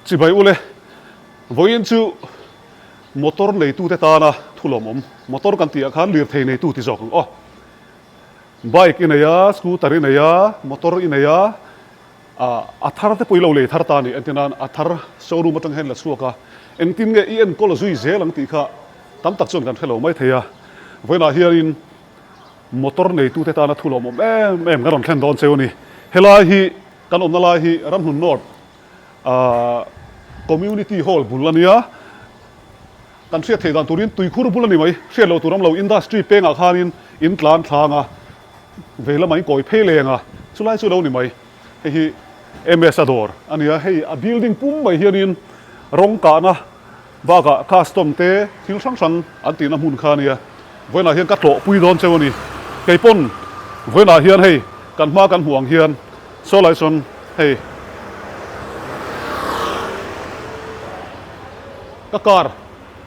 chỉ vậy ule với anh chú motor này tu thế ta na thu lom motor kan tia khan lir thei này tu ti jok o bike này ya scooter này ya motor này ya athar te poilo le thar ta ni antinan athar showroom atang hen la suaka eng tin nge ien ko la zui zel ang ti kha tam tak chon kan hello mai theya với na hiarin motor này tu te ta na thu lom em garon khen don cheu ni helai hi kan om na lai hi ram hun north community hall bulania kan sia thei dan turin tui khur bulani mai sia lo turam lo industry pe nga khanin in tlan thanga vela mai koi phelenga chulai chu lo ni mai hi ambassador ania hei a building pum mai hianin rong ka na baga custom te thil sang sang anti na mun khania voina hian ka tlo pui don chewani keipon voina hian hei kan ma kan huang hian so lai son hei ka kar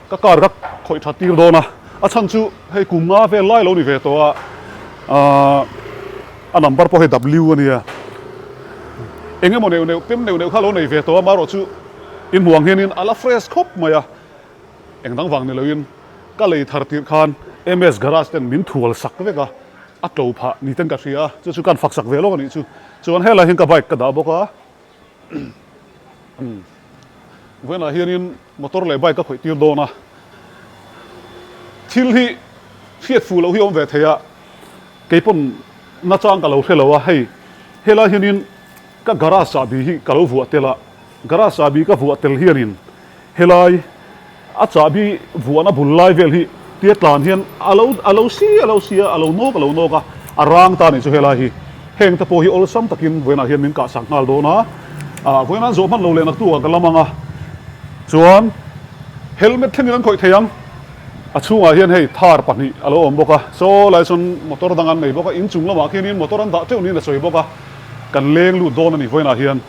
ka khoi thatir dona a chan chu hei kumnga ve lai lo ni ve to a number po he w ania enge mo neu pem neu khalo nei ve to ma ro chu in huang hian in ala fresh khop maya eng dang wang ni loin ka lei thar tir khan ms garage ten min thual sak veka a to pha ni ten ka ria chu kan fak sak ve lo ni chu chuan hela hin ka bike ka da boka when I hear in motor le bike ka khoi tir dona thil hi fiat fu lo hi om ve theya keipon na chang ka lo thelo wa hei hela hianin ka garage sabi hi ka lo vu atela garage sabi ka vu atel hianin helai a chabi vu na bul lai vel hi tiatlan hian alo no ka arang ta ni chu helai hi heng ta po hi ol sam takin when I hear min ka saknal dona when I zo man lo le nak tu ka lamanga chuan helmet thengin an khoi theyang a chunga hian hei thar pani alo om boka so lai son motor dangan nei boka in chung lama khianin motor an da teu ni na choi boka kan leng lu don ani voina hian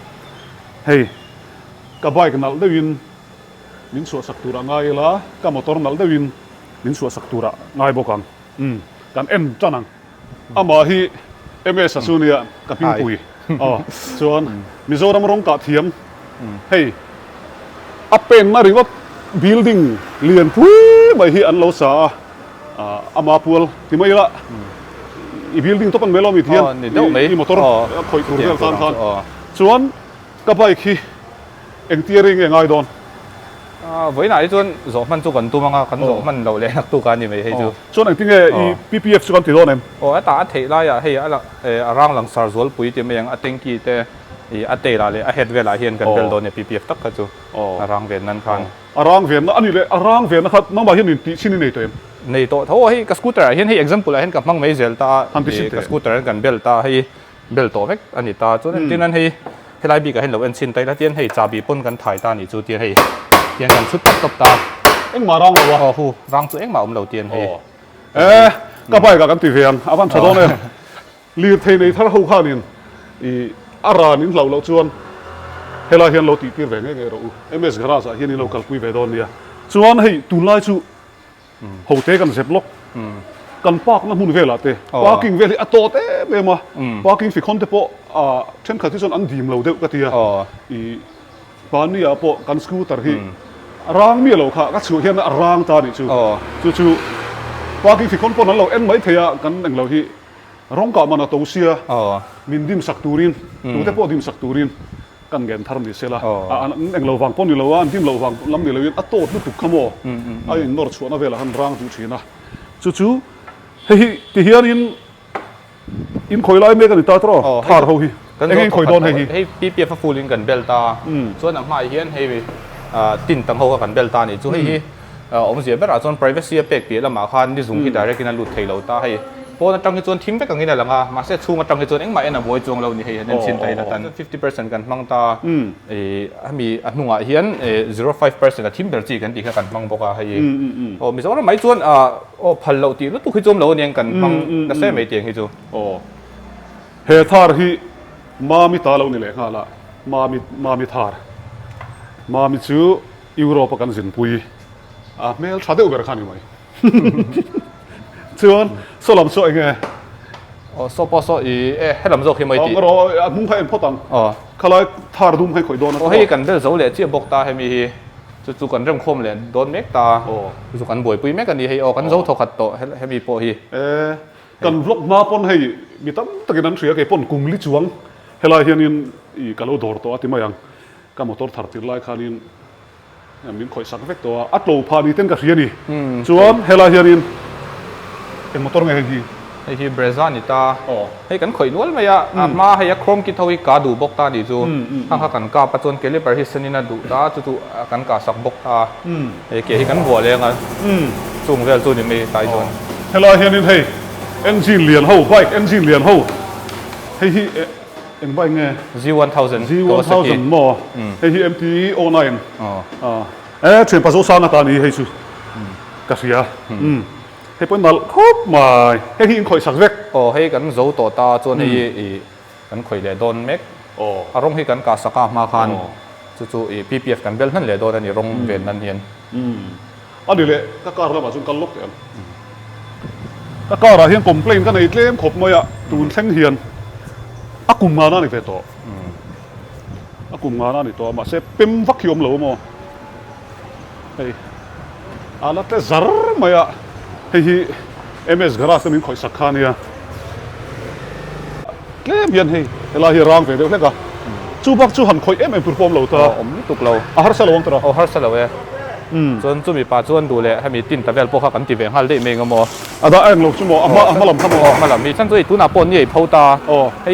hei ka bike nal dewin min su saktura ngai la ka motor nal dewin min su saktura ngai bokang kan en chanang ama hi ms asunia ka pingpui chuan mizoram rong ka thiam hei apen na riwa building lian pui mai hi an lo sa ama pul ti mai la i building to pan melo mi thian ni motor khoi tur vel tan khan chuan ka bike hi eng tiering engai don với lại chuan zo man chu kan tu manga kan zo man lo le nak tu kan ni mai hei chu chuan ang tinge i ppf chu kan ti don em ata thei la ya hei ala arang lang sar zol pui ti meng atengki te i ate la le a head vela hian kan bel don ppf tak ka chu arang ven nan khan arang ven na ani le arang ven na khat namba hian ti chini nei to em nei to tho hei ka scooter hian hei example hian ka mang mai zel ta ka scooter kan bel ta hei bel to vek ani ta chuan tin an hei helai bi ka hen lo en chin tai la tian hei chabi pon kan thai ta ni chu tian hei tian kan sut tak top ta eng ma rang wa hu rang chu eng ma om lo tian hei ka bai ka kan ti veang awan thadon em lir thei nei thar ho khanin i aran in lo chuan hela hian lo ti tir ve nge ro ms garage hian in local pui ve don nia chuan hei tu lai chu ho te kan zep lok kan park na mun vela te parking veli ato te me ma parking fi khon te po then khathi chon an dim lo deuh ka tia i pania po kan scooter hi rang mi lo kha ka chu hian rang ta ni chu parking fi khon po nan lo en mai theya kan eng lo hi rong ka mana to sia min dim sak turin tu te po dim sak turin kan gen thar ni sela an eng lo wang pon ni lo an dim lo wang lam ni lo in atot nu tuk khamo ai nor chuana vela han rang tu thina chu hei ti hian in khoi lai me kan ta tro thar ho hi eng khoi don hei ppf full in kan bel ta chuan ang mai hian hei tin tang ho kan bel ta ni chu hei om zia bera chon privacy a pek pi lama khan ni zung ki direct in lut thei lo ta hei po na tang hi chon thim be kang ina langa ma se chunga tang hi chon eng ma ena boi chung lo ni hei nen chin tai la tan 50% kan mang ta ami anunga hian 0.5% a thim ber chi kan ti kha kan mang boka hei mi zo mai chuan phal lo ti lu tu khi chom lo niang kan mang na se mai tiang hi chu he thar hi ma mi ta lo ni le nga la ma mi thar ma mi chu Europe kan zin pui mel thade uber khani mai chuan solam so enge so po so i helam zo khi mai ti ro mung kha en potang ขลายทาร์ดุมให้ข่อยโดนนะ โอ้ให้กันเบลโซเลยเจี๊ยบกตาให้มีจู่ๆกันเริ่มคมเลยโดนเมกตาจู่ๆกันบ่วยปุยแมกกันดีให้ออกกันโซทอขัดโตให้มีโปฮีกันวล็อกมาปนให้มีตั้งตะกี้นั้นเสียไก่ปนกุมลิจวงเฮลายเฮียนินอีกะโลดอร์ตัวที่มายังกับมอเตอร์ทาร์ติลไลคานินมินข่อยสักเวกตัวอัตโลพานีเต้นกับเฮียนี่จวนเฮลายเฮียนินเป็นมอเตอร์ไงทีไอ้ที่เบรซานิตาให้กันข่อยนวลไหมอะมาให้ยักโครมกิทวิกาดูบกตาดิจูข้างกันกาปัจจุบันเกลี่ยบริษัทนี่นะดูตาจู่ๆกันกาสักบกตาไอ้เกี่ยให้กันหัวเลยงั้นซูมเวลซูนี่ไม่ตายจนเฮลายเฮียนินให้เอนจินเลียนหูไบค์เอนจินเลียนหูให้ที่เอ็งไบค์ไง G1000 มอให้ที่ MT-09เทรนปัสโซซานาตานีให้ชูกัสยาให้เป็นนัลครบมาให้ที่อินข่อยสักเวกให้กันโจตัวตาจนให้กันข่อยเลยโดนเมกอารมณ์ให้กันกาสกามาคันจู่ๆPPF กันเบลนั่นเลยโดนอันนี้รงเวนนั่นเห็นอันนี้เลยก็การระบาดจนกันลบเองก็การอะไรเฮียนคอมเพลนกันในเล่มขบมาอะตูนเส้นเฮียนอากุมมาหน้านี่เฟตโตอากุมมาหน้านี่ตัวมาเซปิมฟักยมเหลวมั้งเฮ้ยอาลัตเตซาร์มาอะเฮ้ยMS กระไรมินคอยสักขานี่อะเล่มเฮียนเฮ้ยเวลาเฮียร่างเฟตเดี๋ยวเล็กอะจูบักจูหันคอยเพอร์ฟอร์มเหลวตัวไม่ตุกเหลวฮาร์เซลวงตัวฮาร์เซลเวจนมีป่าจวนดูเลยให้มีตินตะเวลพวกเขากันตีเวงฮัลได้เมงก็มอได้เองลูกชั่วโมงมาหล่ำทำมาหล่ำมีฉันตัวตุนาปนนี่พูตาให้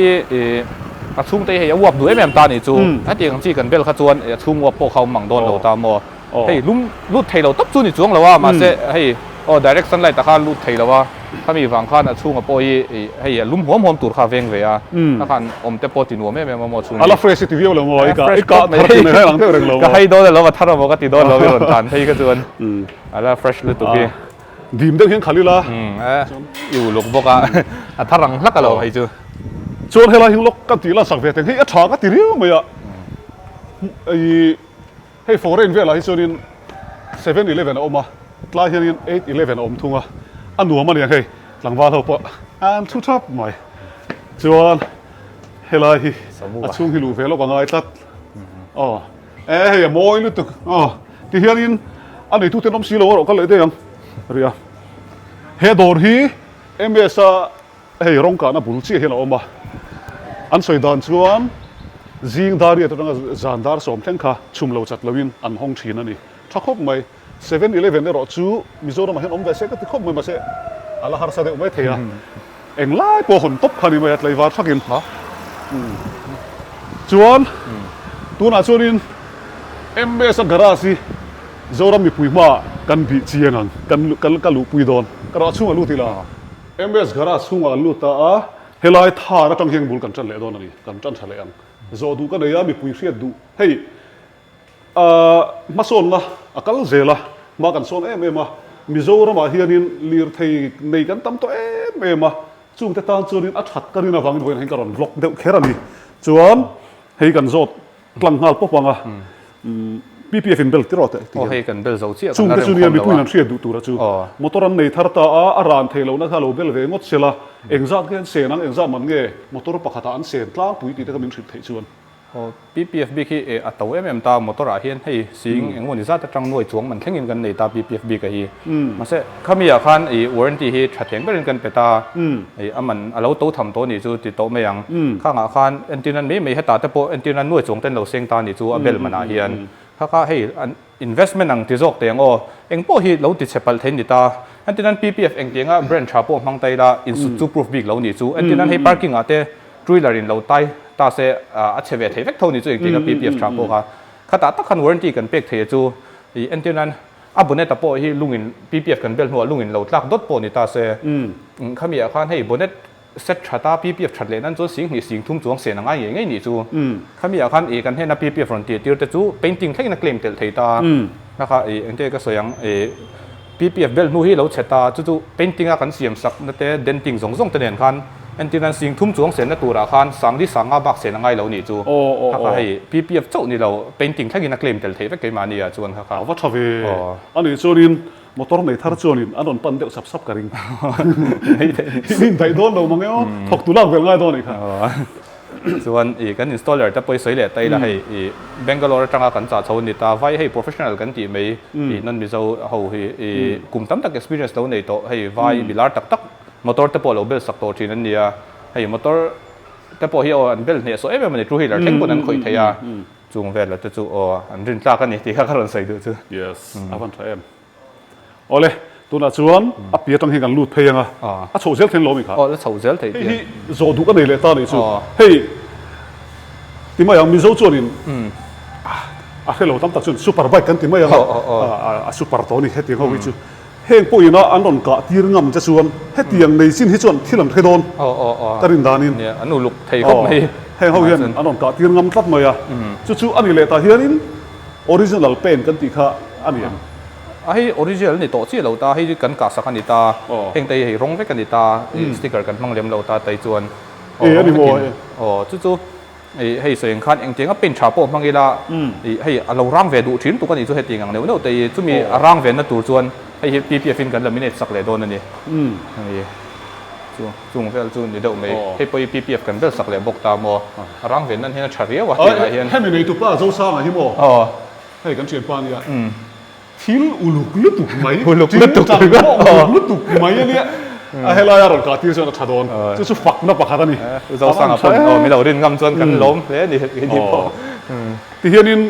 ชุ่มเตะให้วัวดูไอ้แม่ตานี่จูถ้าเตียงจีกันเบลขจวนชุ่มวัวพวกเขาหมั่งโดนเราตามอให้ลุ่ไทยเราตับจูนี่จวงแล้วว่ามาเสให้direct sunlight ตะข้าลุ่ไทยแล้วว่าถ้ามีฝั่งข้าชุ่มกับโปยให้ลุ่มหัวมตูดคาเฟ่งเวียถ้าขันแต่โปตินัวแม่มาหมดชุ่มอะไรเฟรชติวิวเราหมดอีกอีกก็ทัดในให้หลังเท่าเรื่องเราก็ให้โดนแล้วว่าถ้าเราบอกก็ติดโดนเราไม่หล่นทันให้ก็จวนอะไร fresh เลยตัวพี่ดีมเด็กเฮียนขาลีละอยู่หลงบกอ่ะถ้ารังลักกันเราให้จูชวนให้เราหิ้งลกกันตีละสักเวทให้ฉากกันตีเรียวไหมอะให้ฟอร์เรนเวลาให้ชวนิน7-11ออกมาตลาดเฮียนิน8-11ออกทุ่งอ่ะอันหนัวมันยังไงหลังว่าเราปะอันทุบทับไหมชวนให้เราหิช่วงหิลูเฟลบางไงตัดอย่ามอยลุตุกที่เฮียนินอันนี้ทุกเต็มน้ำซีโร่เราก็เลยได้ยังเรียเฮดอร์ฮีMSให้ร้องกันนะบุรุษเฮียเราออกมาอันสวยดานชวนจิงดารีตัวนั้นจานดาร์สมเทงค่ะชุมเราจัดลวินอันห้องชีนั่นนี่ถ้าครบไหม7-11เนี่ยเราจูมิโซรามาเห็นอมเวสก็ติดครบไหมมาเสอะไรฮาร์ซาเดอไม่เทียเอ็งไล่พอคนตบคันนี้มาเลยว่าชักกินชวนตัวน่ะชวนินMS กระสีโจรามีปุยมากันบีเชียงันกันลูปุยโดนกระชุ่มลูทีละMS กระชุ่มลูตาเฮลัยท่าก็ต้องเฮงบุลกันจันเลยโดนนี่กันจันทะเลอังโจดูกันเลยมีปุยเสียดูเฮ้ยมาโซนละกัลเซละมากันโซนมามิโซรามาเฮียนินลีร์ไทยในกันตั้มตัวมาจุงแต่ตอนจนินอัดหัดกันนี่นะฟังดูเห็นกันบล็อกเด็กแค่นี้จวนให้กันโจดกลังหัลปะวังPPF เบลที่รอดให้กันเบลโซเชียจุงแต่จุนี่มีปุยนั่นเสียดูตัวจูมอเตอร์ในทาร์ตาอารานเทลนะถ้าเราเบลเวงดเสละเอ็งซัดกันเสียนังเอ็งซัดมันเงี้ยมอเตอร์ปะขัดอันเสียนกลางปุยตีแต่ก็มีสิทธิ์ให้ชวนPPF บีคีอัตโตตามอเตอร์อาเฮียนให้สิงเอ็งวันนี้ซาจะจังหน่วยจวงมันแข่งกันในตา PPF บีก็ฮีมาเสเขามีอาคารwarranty ฮีชัดเจนก็เรียนกันไปตามันเราโตทำโตนี่จูติโตไม่ยังข้างอาคารเอ็นตินันไม่ให้ตาแต่พอเอ็นตินันหน่วยจวงเต้นเราเซ็งตานี่จูเบลมันอาเฮียนข้าให้ investment นังที่จอกเตียงเอ็งพอฮีเราติดเฉพาะเทนดิตาเอ็นตินัน PPF เอ็งเตียงแบรนด์ชาโปมังไตดา insutu proof บีเรานี่จูเอ็นตินันให้ parking อาเต้จุยลารินเราไตตาเสอัจฉริยะเทวกเท่านี้จูเองที่กับ PPF ชาโปค่ะข้าตาตักขันวอร์นตี้กันเป็กเทจูเอ็นที่นั้นบุญเนตตาโปที่ลุงอิน PPF กันเบลหัวลุงอินเราตักดดโปนี่ตาเสข้ามีอาคารให้บุญเนตเซตชาตา PPF ชัดเลยนั่นจูสิงห์สิงห์ทุ่งจวงเสียงง่ายอย่างงี้นี่จูข้ามีอาคารเอกันให้นับ PPF ฟรอนเตียร์ที่จะจูเป็นจริงแค่นักเลมเตลเทตานะคะเอ็นที่ก็สวยอย่างPPF เบลนู่นที่เราเชตาจูเป็นจริงอาการเสียมสักนั่นแต่เด่นจริงสงเตเนียนคันอันที่นั้นสิ่งทุ่มจวงเสียนตัวราคาสั่งที่สั่งอาบักเสียงง่ายเรานี่จูถ้าให้ PPF เจ้านี่เราเป็นจริงแค่กินนักเลมเตลเทไปเกี่ยมานี่จวนครับว่าทวีอันนี้จวนินมอเตอร์ในทาร์จวนินอันนั้นปันเดียวซับกันริงนี่ไทยโดนเรามั้งเนาะถกตุลาเวลง่ายโดนอีกครับ chuan kan installer ta poi soile tai la hei Bangalore tanga kan cha chho ni ta vai hei professional kan ti mai non mi zo ho hi kum tam tak experience lo nei to hei vai bilar tak tak motor te polo bel sak to thin an nia hei motor te po hi an bel ne so em mani true healer theng pon an khoi theya chung vel la te chu an rin tla kan ni ti kha karon sai du chu yes avan tha em ole tuna chuan a pia tang hi kan lut pheyanga a chho zel thlen lo mi kha la chho zel thei hi zo du ka nei le ta ni chu hei timai ang mi zo chuan in a hello tam tak chun super bike kan timai ang a super to ni heti ho wi chu heng po ina an ron ka tir ngam cha chuan hetiang nei sin hi chuan thilam thedon tarin danin ne anu luk thei khop mai heng ho hian an ron ka tir ngam tlat mai a chu ani le ta hianin original pen kan ti kha ani ai original ni to chi lo ta hei kan ka sak ani ta heng tei hei rong vek ani ta sticker kan mang lem lo ta tai chuan ani mo chu hei soeng khan eng tenga pen tha po mangila hei alo rang ve du thin tu kan i chu heting ang no tei chu mi rang ve na tur chuan hei PPF in kan laminate sak le don ani hei chung vel chu ni do mai hei poi PPF kan bel sak le bok ta mo rang ve nan hian tharia wa hian hemi nei tu pa zo sa ma hi mo hei kan chen pa ni a thil uluk lutuk mai uluk lutuk mai ani a hela ya ron ka tir chuan a thadon chu fak na pakhat ani zo sang a pon mi lo rin ngam chuan kan lom le ni hi po ti hianin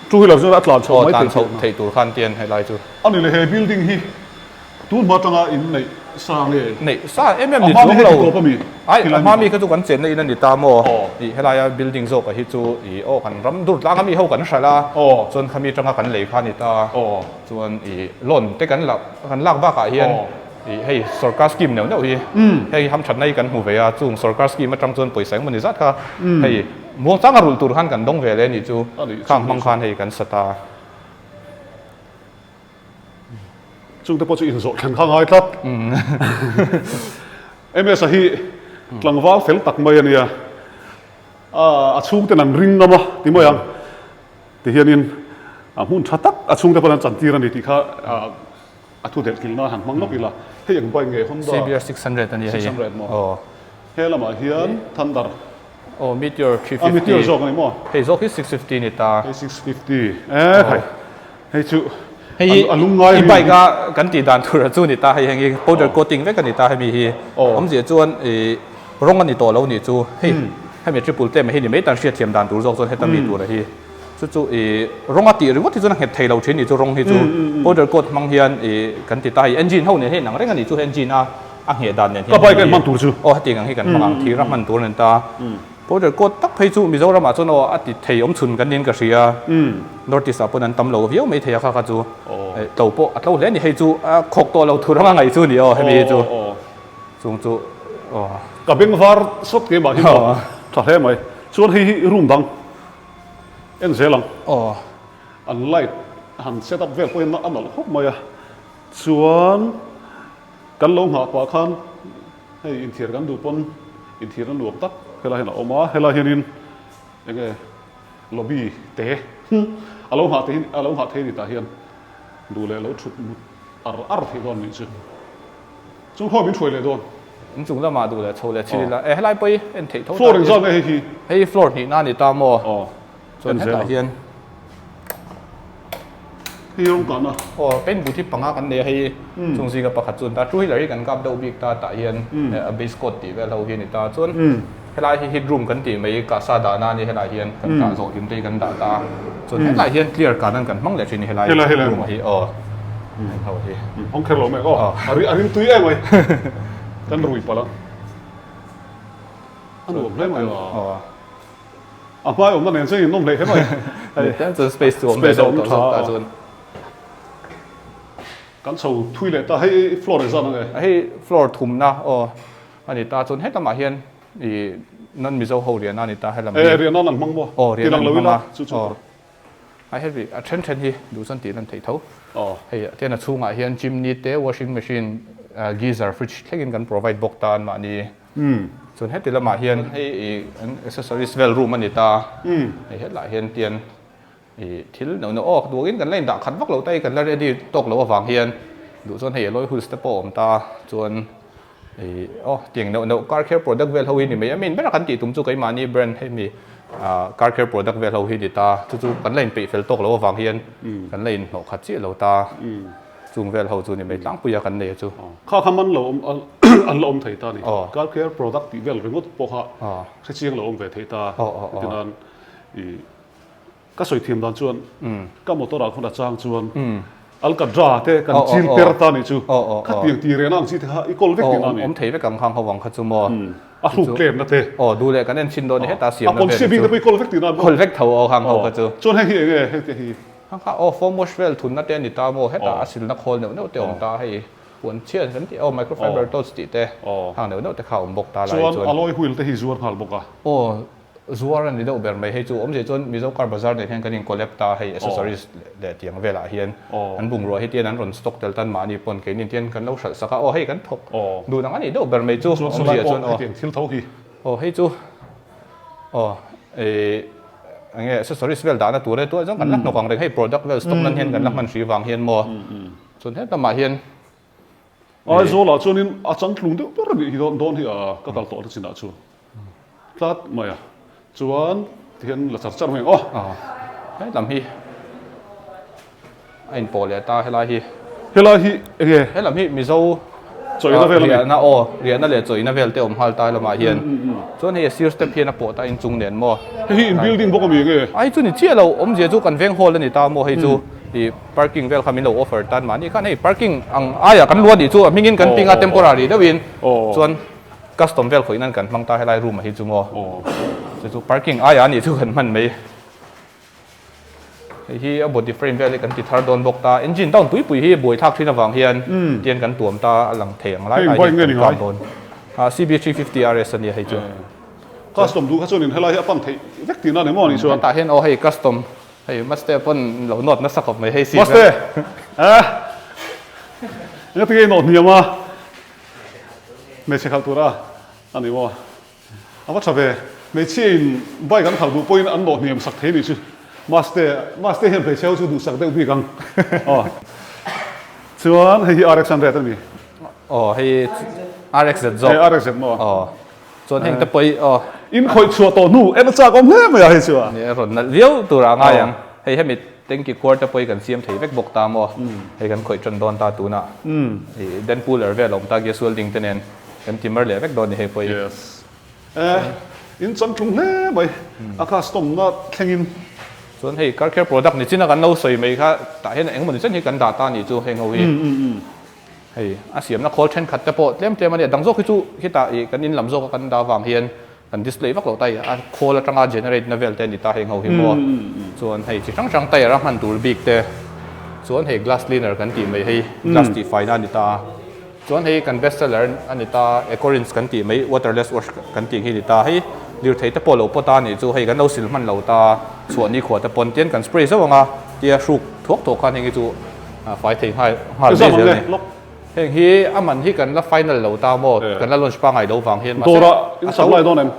chu hi lo chuan atlan chho mai tan chho thei tur khan tian helai chu ani le he building hi tun ma tanga in nei sang le nei sa ni chung lo mi ai ma mi ka chu kan chen nei in ni ta mo i helai ya building zo ka hi chu i kan ram dur la mi ho kan shala chuan khami tanga kan lei khan ni ta chuan i lon te kan lak ba ka hian hei sarkar scheme neu hi hei ham that nei kan hu ve a chung sarkar scheme atang chuan poisang mani zat kha hei mo chang arul tur khan kan dong ve le ni chu khang mang khan hei kan sata chung te po chu in zo khan khang ai tlat ms a hi tlangwal fel tak mai ania a chung te nan ring ngama ti mo yang ti hianin a mun tha tak a chung te panan chantir ani ti kha a thu del kilna han mang nok ila hei ang bai nge Honda CBR 600 ani hei 600 mo helama hian Thunder Meteor 350 Meteor zo kan mo hei zo hi 650 ni ta 650 hai hei chu hei alungai bike ga kan ti dan thura chu ni ta hei heng powder coating ve kan ni ta hei mi hi om je chuan rong ani to lo ni chu hei hei triple tem hei ni me tan hriat thiam dan tur zo he ta mi tur hi chu rong ati ri wat chu na he thei lo thin ni chu rong hi chu powder coat mang hian kan ti ta hi engine ho ni he nang reng ani chu engine a nge dan nen ka bai kan man tur chu hati ngang hi kan mang thi ram man tur nen ta powder coat tak phei chu Mizoram a chu no ati thei om chun kan nin ka ria notice apon an tam lo viau mai thei kha chu to po atlo le ni hei chu khok to lo thur ma ngai chu ni he mi chu chung chu ka beng var sot ke ba hi ma tha he mai chuan hi room dang en zelang an light han set up vel point an al hop mai a chuan kan lo nga pa khan hei in thir kan du pon in thir an luak tak hela hena oma hela hianin enge lobby te alo ha the ni ta hian du le lo thut ar thi don ni chu chung ho bin thoi le don chung la ma du le chho le chi la helai poi en thei tho floor exam hei floor ni na ni ta mo chuan hela hian hi rong kan a pen bu thi panga kan ne hei chung si ka pakhat chun ta two wheeler kan kap do big ta hian a base coat ti vel ho hi ni ta chuan helai hi headroom kan ti mai ka sa da na ni helai hian kan ka zo him te kan da ta chuan helai hian clear kan kan mang le thin helai room hi ho hi ong kher lo me ari tui em oi kan rui pala anu ble mai a mai om na nen sei nom le he mai then so space to ta chuan kan chho thui le ta hei floor exam nge hei floor thum na ani ta chuan heta ma hian non mizo ho rian ani ta helam rian nan mang bo rian lo ila chu I have a chen hi du san ti nan thei tho hei tian a chunga hian chimney te washing machine geyser fridge thlegin kan provide bok ta an ma ni chuan heti lama hian hei accessories vel room ani ta hei het la hian tian thil no duin kan lein da khat vak lo tai kan la ready tok lo awang hian du chuan hei loi hul step om ta chuan tiếng no car care product vel ho ni me amin bera kan ti tum chu kai mani brand he mi car care product vel ho hi ni ta chu kan lein pe fel tok lo wang hian kan lein no khat chi lo ta chung vel ho chu ni me tlang puya kan ne chu kha khaman lo an lo thei ta ni car care product ti vel ringot po kha se chiang lo ve thei ta tinan ka soi thiam dan chuan ka motor a khona chang chuan alcadra te kan chin per ta ni chu ka tiang ti re nang chi tha i kol vek ti na ni thei ve kam khang ho wang kha chu mo a thu klem na te du le kan en chin do ni heta siam na kon se bing na pe kol vek ti na kol vek tho o khang ho kha chu chuan he hi khang kha form wash vel thun na te ni ta mo heta asil na khol no te ong ta hei huan chian kan ti microfiber toast ti te hang no te kha bok ta lai chuan alloy wheel te hi zuar hal boka zuar an ni do ber mai hei chu om je chon mizo car bazaar ne hian kan in collect ta hei accessories le tiang vela hian an bung ro hei tian an ron stock tel tan ma ni pon ke nin tian kan lo sal saka hei kan thok du nang ani do ber mai chu om je chon thil tho hi hei chu ange accessories vel da na tur tu jang kan lak no kang reng hei product vel stock nan hian kan lak man hri wang hian mo chon he ta ma hian ai zo la chuan in a chang tlung de per hi don hi ka kal to chin a chu tlat maya chuan thian la char char meng hei lam hi ain pol ya ta hela hi nge hei lam hi mizo choi na vel na ria na le choi na vel te om hal ta lama hian chuan hei sir step hian a po ta in chung nen mo hi in building bok mi nge ai chu ni chia lo om je chu kan veng hol ani ta mo hei chu i parking vel khamin lo offer tan ma ni khan hei parking ang aya kan luan ni chu mingin kan pinga temporary dawin chuan custom vel khoinan kan mang ta helai room hi chu mo chu parking aya ni chu kan man mai hi a body frame vel kan ti thar don bok ta engine down pui hi boi thak thina wang hian tian kan tuam ta alang theng lai ai don CB350 RS ani hei chu custom du kha chuan in helai apan thei vek ti na ne mo ni chuan ta hian hei custom hei master pon lo not na sakop mai hei si master nga ti no ni ma me che khal tura ani mo awa thabe me chin bai kan khal du point an no niam sak thei ni chu master hen pe cheu chu du sak de bi gang chuan hei RX 100 ani hei RX zo RX mo chuan heng ta poi in khoi chua to nu en cha kom he me hei chu ni ron na liu tura nga yang hei hemi tengki quarter poi kan siam thei vek bok ta mo hei kan khoi tron don ta tu na den puller ve lom ta ge sul ding tenen kan timmer le vek don ni hei poi yes in chan tlung le mai a custom na thlengin chuan hei car care product ni china kan lo soi mai kha ta hen eng mon chen hi kan da ta ni chu heng ho hi hei a siam na call train khat te po tlem ani dang zo khi chu hi ta i kan in lam zo kan da wang hian kan display vak lo tai a call atanga generate na vel te ni ta heng ho hi mo chuan hei chi chang tai ra man tur big te chuan hei glass cleaner kan ti mai hei glass ti fine ani ta chuan hei kan best seller ani ta ecorins kan ti mai waterless wash kan ti hi ni ta hei lir thei te polo pota ni chu hei kan lo sil man lo ta chuan ni khwa te pon tian kan spray zo wanga tia shruk thok thok kan hei chu fai thei hai ha le heng hi aman hi kan la final lo ta mo kan la launch pa ngai lo wang hian ma dawr in supply don em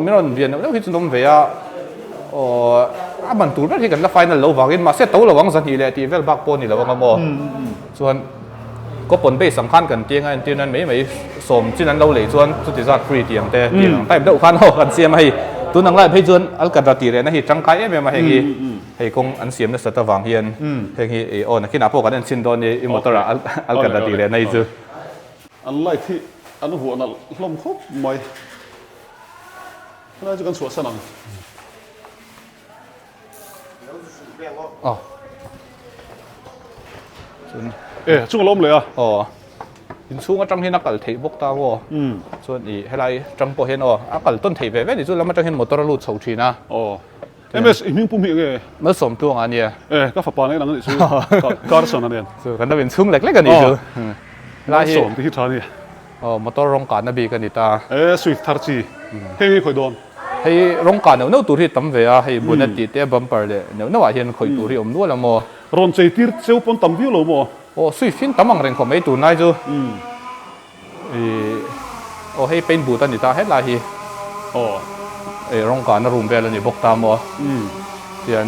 miron vian lo hi chu nom ve a aman tur hi kan la final lo wang in ma se to lo wang zan hi le ti vel bak pon ni lo wang mo chuan có bổn bề sắm khăn cần tiếng anh tiếng anh mấy sôm trên anh lâu lấy chuan chút thì ra free tiếng te tiếng tại đâu khăn ho cần xem hay tôi năng lại thấy chuan alcadra tỉ này thì trăng cái em mà hay công anh xem nó sẽ ta vàng hiền hay hi na khi nào po cái anh xin đón đi motor alcadra tỉ này chứ anh lại thì anh vuột nó lom khóc mày nó chỉ cần sửa sang chung lomเลยin chung trong hin akal thei bok ta wo chuan i helai trong po hen akal ton thei ve ni chu lama trong hin motor lu chho thina ms iming pum hi nge ma som tu ania ka fa pa nei nang ni chu car son anian so kan da bin chung lek ani chu la hi som ti thani motor rong kan na bi kan ni ta swift thar chi hei khoi don hei rong kan no tur hi tam ve a hei bonnet ti te bumper le no a hian khoi tur hi om nu la mo ron chei tir cheu pon tam view lo mo sui fin tamang reng khom ei tu nai chu hei paint bu ta ni ta het la hi rong kan na room vel ani bok ta mo tian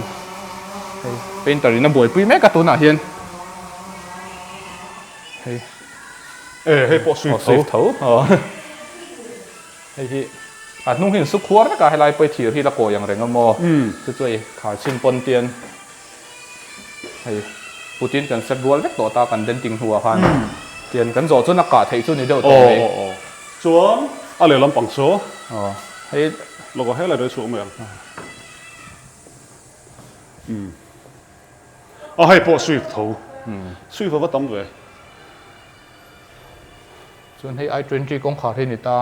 hei painter na boi pui me ka tu na hian hei ให้ปอสวิฟ swift 头ให้ที่นุ่งหินสุขวัวแล้วก็ให้ไล่ไปที่ที่ละโกอย่างไรก็มอช่วยขาชินปนเตียนให้ปูตินกันเซตรัวเล็กตัวตากันเดินติงหัวพันเตียนกันโจจนอากาศให้ช่วยนี่เดียวตัวเองจวนอะไรลำปังโซ่ให้เราก็ให้อะไรโดยสูงเหมือนให้ปอสวิฟ头สวิฟว่าต้องเลยส่วนให้ไอทรีนจีกงขาที่นี่ตา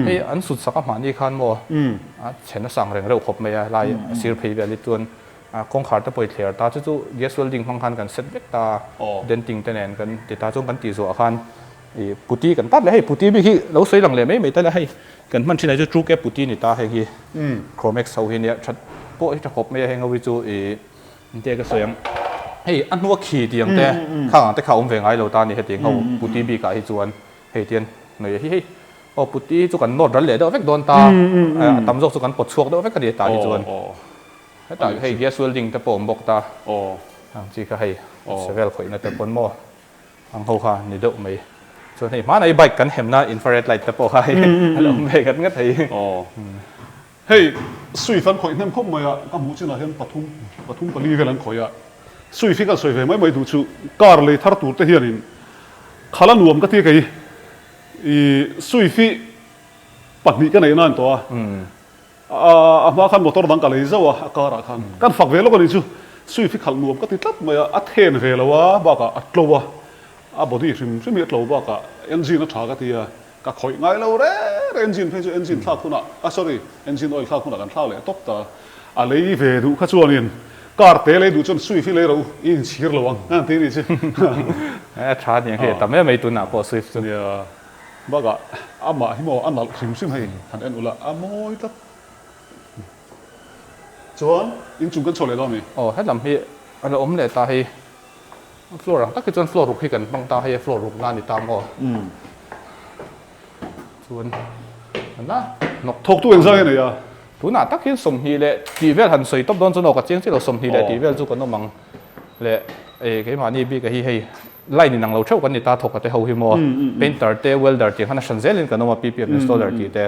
ให้อันสุดสักหมานี่คันโมเช่นสั่งเร่งเร็วขบไม่ได้ไล่ซีร์พีเวลิตัวนกงขาจะปล่อยเทียร์ตาจู่ๆเยสเวลดิ้งฟังคันกันเซตเวกตาเดินติงเตนแอนกันติดตาจงกันตีสัวคันปุตีกันตัดเลยให้ปุตีไม่ขี้เราใส่หลังเลยไม่ตัดเลยให้กันมันที่ไหนจะทรูแกปุตีนี่ตาให้ขี้โครเม็กซ์เอาเฮียเนี่ยชัดโป๊ะจะขบไม่ให้เอาวิจูเด็กก็สวยให้อันนัวขี่เตียงแต่ข้างแต่เขาอุ้มเวงไอ้เราตานี่ให้เตียงเขาปุตีบีกะให้จวนให้เตียนหน่อยให้ปุตีจุกันโนดรันเลยเดี๋ยวเวกโดนตาตำจกจุกันปวดช่วงเดี๋ยวเวกกระเดียตาให้จวนให้ตาให้เยสเวลดิ้งแต่ปมบอกตาจีก็ให้เซเวลข่อยในแต่ปนโม่อังเขาค่ะนี่เด็กไม่ส่วนให้มาในไบค์กันเห็นนะอินฟราเรดไลท์แต่ปอให้เราไม่กันงั้นเฮ้ยสุยฟันข่อยนั่นคบมาอ่ะก็มูจิน่าเห็นปทุมปลีเวลันข่อยอ่ะสุยฟิกันสุยเวไม่ดูชูการเลยทาร์ตูเทียนินขาลันรวมก็ที่ไงสุยฟิปักนี้กันไหนนั่นตัวมาขันมอเตอร์ดังกันเลยจ้าวะการขันกันฝักเวลก็นี่ชูสุยฟิขันรวมก็ติดลับมาอัดเทนเวลวะบ้ากะอัดโลวะบอดี้ริมมีอัดโลบ้ากะเอนจินอัดฉากกันที่ก็ข่อยง่ายเราเร่เอนจินเพื่อจะเอนจินท่าคุณอ่ะsorry เอนจินออยล์ท่าคุณอ่ะกันท่าเลยตบตาอะไรเวดูข้าชวนนี่การเตะเลยดูจนสุยฟิเลยเราอินชีร์ระวังนั่นที่นี่ใช่ชาร์จอย่างเงี้ยแต่ไม่ตุนอ่ะพอสวิฟต์เนี่ยบ้ากะอามาฮิโมอันนั้นริมซิมให้หันเอ็นอุละอามอยตัดจวนอินจุงกันโชว์เลยตอนนี้ให้ลำพี่อะไรอมเลยตาให้ฟลอร์ตั้งแต่จนฟลอร์รุกให้กันบางตาให้ฟลอร์รุกงานนี่ตามก็ส่วนนั่นนกทกตัวเองใช่ไหมเนี่ยทุนน่ะตั้งที่สมฮีเลยทีเวลหันสวยต้มโดนจนออกกับเจียงที่เราสมฮีเลยทีเวลจู่กันน้องมังเลยไอ้มานี่บีกับฮีให้ไล่ในหนังเราเช่ากันในตาถกกับแต่เขาฮิโมเป็นตัดเตเวลดัดเจียงขนาดชันเซลินกันน้องมาปีเปียนอินสตอลเลอร์ทีแต่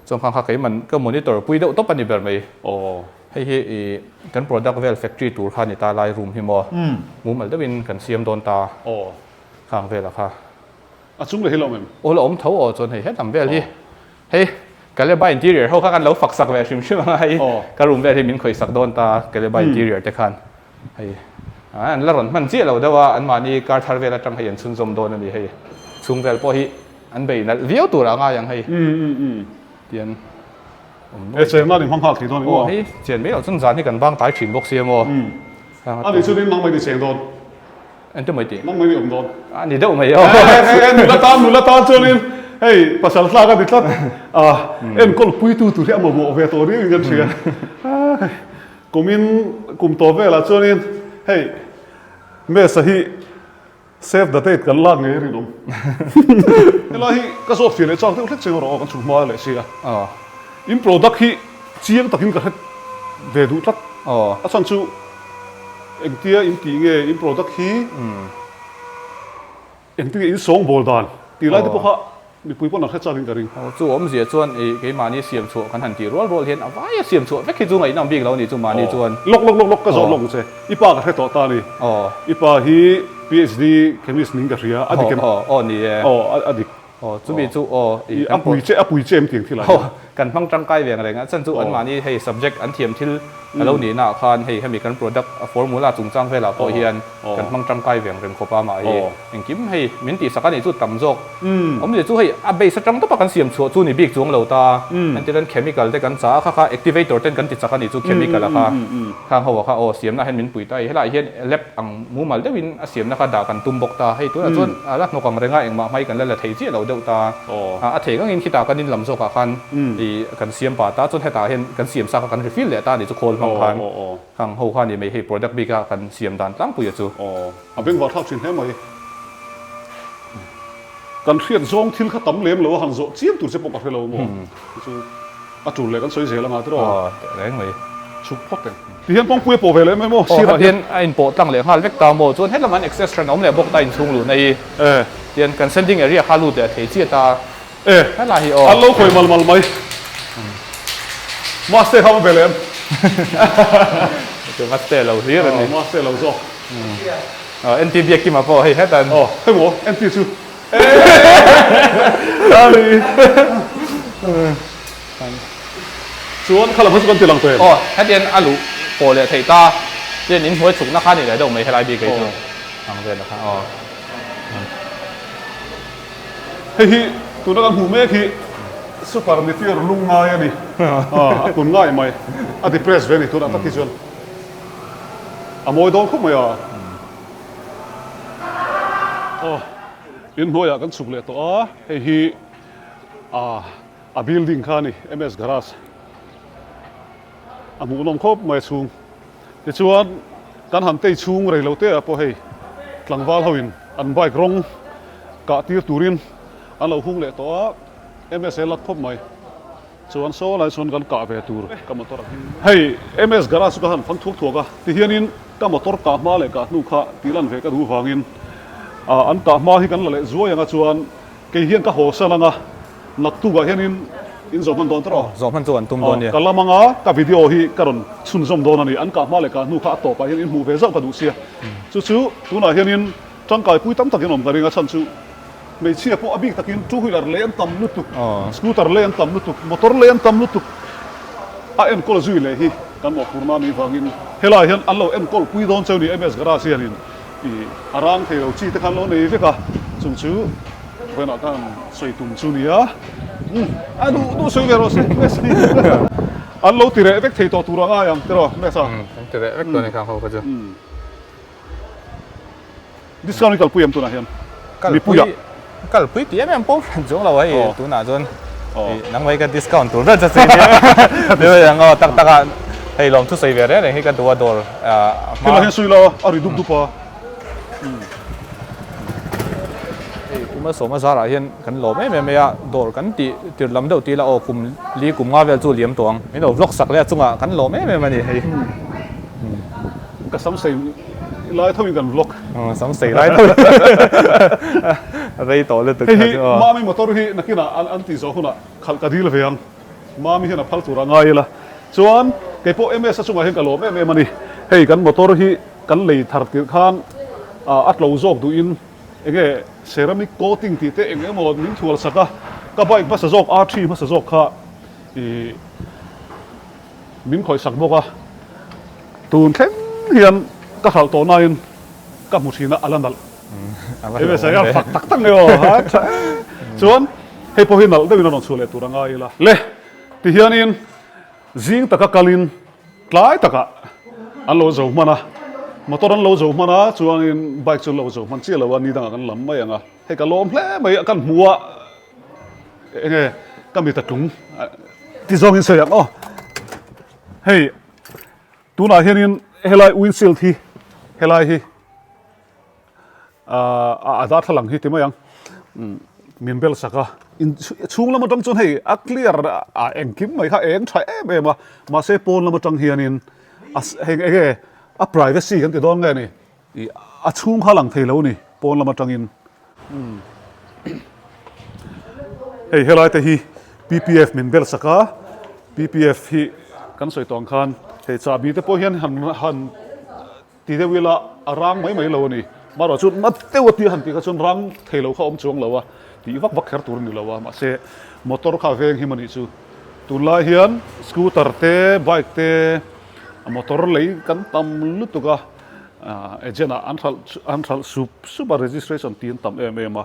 จนข้างๆไอ้มันก็มอนิเตอร์ปุยเดาต้องปฏิบัติไหมให้กัน product well factory ตัวข้าในตาไล่รูมฮิโมมุมมันจะเป็นกันเสียมโดนตาข้างเวลาค่ะจุ่มเลยให้เราไหมเราอมเท้าจนให้ทำเวลที่ให้กันเลยใบอินทีเรียเขาข้างกันเราฝักสักแบบชิมชิมให้การรุมแบบที่มินเคยสักโดนตากันเลยใบอินทีเรียแต่ขันให้แล้วมันเจี๊ยเราได้ว่าอันมานี่การทาร์เวลจังให้ยันซุนซมโดนนั่นดีให้ซุ่มเวลพอให้อันใบนั้นเลี้ยวตัวละง่ายยังให้เตียนเจนน่าดิห้องพักที่ตอนนี้ว่าเจนไม่เราซุนจานที่กันบ้างตายถิ่นบกเสียมั้อันนี้ชุดนี้น้องไม่ได้เสียงโดนอันจะไม่ตีน้องไม่ได้อมโดนอันนี้เดี๋ยวไม่เอาหนูละตามชุดนี้เฮ้ยภาษาลาวกันดิครับก็ลุยตู้ที่เอามาบอกเวตัวนี้กันเชียร์กุมตัวเวลาช่วงนี้เฮ้ยเมื่อสักทีเซฟดัตเตอร์กันล่างไงรีนุ่มเวลาที่ก็สอบสิ่งเลยจ้างที่เล็กเชียงรอกันชุ่มมาเลยเชียร์อินโปรดักที่เชียงตักอินกันเวดูทัดสันชูเอ็งเตี้ยอินตีเงอินโปรดักที่เอ็งตีอินสองบอลดานตีไล่ที่พวกเขามีปุยปนนักแค่จาริงกันริงจู่ผมเสียจวนไอ้มานี่เสียมชัวกันหันตีรัวเห็นเอาไว้เสียมชัวไม่คิดจู่ไงน้ำบิ๊กเรานี่จู่มานี่จวนลกก็จะลงใช่อีป้าก็แค่ต่อตานี่อีป้าฮี PhD เคมีสนิงกับเรียอดีตนี่อดีตจู่มีจู่อปุยเจมเตียงที่ไรกันพังจังไกลเวียงอะไรงั้นฉันจู่อันมานี่ให้ subject อันเทียมที่เราหนีหน้าคานให้มีกัน product formula จุงจังเวลาพอเฮียนกันพังจังไกลเวียงเรื่องขบมาอย่างกิ้มให้มินตีสักการนี่จู่ต่ำจกผมจะจู่ให้เบสจังต้องประกันเสียมชัวจู่นี่บิ๊กจู่เราตาอันที่นั้น chemical แต่กันจ้าค่ะ activator เต้นกันติดสักการนี่จู่ chemical ละค่ะข้างเขาบอกค่ะเสียมน่าเห็นมินปุ๋ยใต้ให้ละเฮียนเล็บอังมูมัลได้วินเสียมนะคะด่ากันตุ่มบกตาให้ตัวจนรักนกกังเรงง่ายเองมาไม่กันแล้วละเทียเราเดาตาเทียก็เห็นขี้ตากันนินลำโซกันกันเสียมป่าตาจนให้ตาเห็นกันเสียมสักกันฟิลเลยตานี่จะโคนบางพันข้างเขานี่ไม่ให้ product บิ๊กกันเสียมด่านตั้งปุ๋ยจู่เป็นวัดทับสินให้ไหมกันเทียนซองทิ้งข้าตั้มเลี้ยมหรือว่าหันโซ่เจียมตุ่นเสปกกับเราหมดจู่จุเลยกันสวยเสียแล้วมาตัวแรงไหมชุบพอดเองที่เห็นป้องปุยโปเวเลยไหมโม่ที่เห็นไอ้โปตั้งเหลี่ยมหันเล็กตาโม่จนให้ละมัน access น้องเลยบอกได้ชุ่งหรือใน tiền cần sending area khá lụt để thấy chia ta ê hết là hi ăn lâu khởi mal mai master không về lên từ master lâu riết rồi master lâu rồi anh tìm việc kia mà bỏ hay hết tần thế bố em tìm chưa đây chuan khá là mất con tiền lằng tiền hết tiền ăn lũ bỏ lại thấy ta tiền nín hối chúng nó khá này lại đâu mấy hay lại bị cái thôi hàng tiền là khá hi tụi nó đang hú mê khi super nifir lung ngay đi cùng ngay mày đi press về này tụi nó tắt cái chuyện mồi đâu không mày in hoi kan suk le to hi building khani ms garage mu nom khop mai chung ti chuan kan han tei chung rei lo te po hei tlangwal hoin an bike rong ka tir turin an lo hung le to ms lat khop mai chuan so lai chuan kan ka ve tur ka motor hei ms garage ka han phang thuk thuaka ti hianin ka motor ka ma le ka nu kha tilan ve ka du wangin an ka ma hi kan la le zuai anga chuan ke hian ka ho salanga nak tu ga hianin in zo man don tro zo man chuan tum don ya kalamanga ka video hi karon chun zom don ani an ka ma le ka nu kha to pa hian in mu ve zau ka du sia chu tu na hianin tangkai pui tam takin om ka ringa chan chu mei chia po abik takin two wheeler le an tam lutuk scooter le an tam lutuk motor le an tam lutuk en kol zui le hi kan mo purna mi wangin helai hian an lo en kol pui don cheu ni ms garage hianin arang theo chi te khan lo nei veka chung chu vena kan soi tum chu nia du soi vero se an lo tire vek thei to turanga yang tero mesa tire vek to ne ka ho ka chu discount kal puyam tu na hian mi puya kal pui ti em pom chung lo ai tu na chon nang mai ka discount tu ra cha se de yang tak tak hei lom thu sei ve re hi ka dawr ma hian sui lo ari dup dupa mà số mà ra hiện cần lỗ mấy mấy đồ cần ti làm đầu tiên là cùng lý cùng ngao về chỗ liếm tuồng mấy đồ lóc sặc lên chung à cần lỗ mấy mà gì hay cái sắm sấy lại thôi cần lóc sắm sấy lại thôi đây tổ lên từ cái mà mình motor hi nãy kia anh tí số hona khal cái gì là vậy anh mà mình hiện phal tura ngay là chuan cái bộ em sẽ chung à hiện cái lỗ mấy mà đi hey cái motor hi cần lấy thar tiền khan at lâu dọc du in cái ceramic coating ti te enge mo min thual saka ka bike basa jok r3 basa jok kha min khoi sak boka tun thleng hian ka khal to nain ka mu thina alandal ebe sa ya fak tak tak leo ha chuan hei po hinal de win non chule turanga ila le ti hianin jing taka kalin tlai taka an lo zo mana motor an lo zo mana chuan in bike chu lo zo man chi lo ani dang kan lam mai anga he ka lom hle mai kan hua nge ka mi ta tung ti zong in sayang hey tu na hianin helai windshield hi helai hi da thalang hi ti mai ang min bel saka in chung lam tang chon hei a clear eng kim mai kha eng thai em ma se pon lam tang hianin he privacy kan ti don nge ni chung halang thei lo ni pon lama tangin hei helai te hi ppf min bel saka ppf hi kan soi tong khan hei chabi te po hian han ti de wila arang mai lo ni maro chu mat te wati han ti ka chun rang thei lo kha om chuang lo wa ti vak vak kher tur ni lo wa ma se motor kha veng hi mani chu tula hian scooter te bike te motor lei kan tam lutuka ejena anthal super registration tin tam em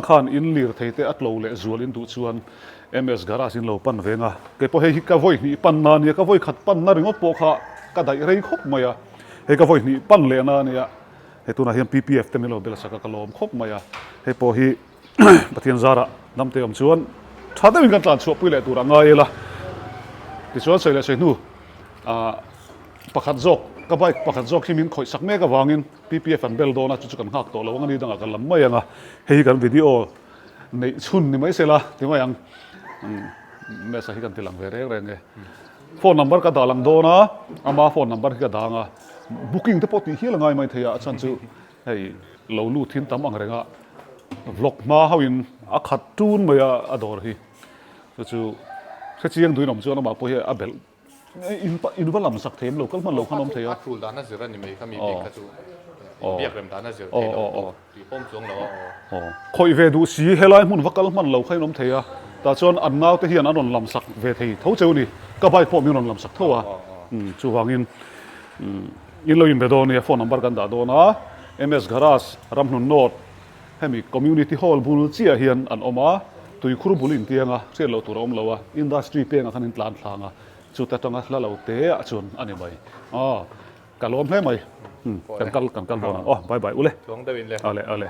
khan in lir theite atlo le zual in du chuan ms garage in lo pan venga ke po he ka voi ni pan na ni ka voi khat pan na ringot po kha ka dai rei khop maya he ka voi ni pan le na ni he tuna hian ppf te milo bel saka kalom khop maya he po hi pathian zara namte om chuan thada min kan tlan chu pui le tur anga ela ti chuan sei le sei nu pakhat jok ka bike pakhat jok himin khoi sak me ka wangin ppf an bel dona chu kan hak to lo ngani danga ka lam mai anga hei kan video nei chun ni mai sela ti mai ang me sa hi kan tilang ve reng reng phone number ka dalang dona ama phone number ka danga booking te poti hi langai mai theya chan chu hei lo lu thin tam ang renga vlog ma hawin a khat tun mai a dawr hi chu khe chiang duin om chu na ma po hi a bel in va lam sak them local man lo khanom theya rule da na zira ni mai kami big ka chu biak rem da na zira the lo ti pom chung lo khoi ve du si helai mun vakal man lo khainom theya ta chon an nau te hian anon lam sak ve thei tho cheu ni ka bai po mi ron lam sak thowa chu wangin in lo in be do ni phone number kan da do na ms garage ramhnun not hemi community hall bul chia hian an oma tui khuru bulin tianga se lo tur om lowa industry penga khanin tlan thlanga chu ta tonga hla lo te a chun ani mai kalom hle mai kan kal bona bye bye ule chung de win le ale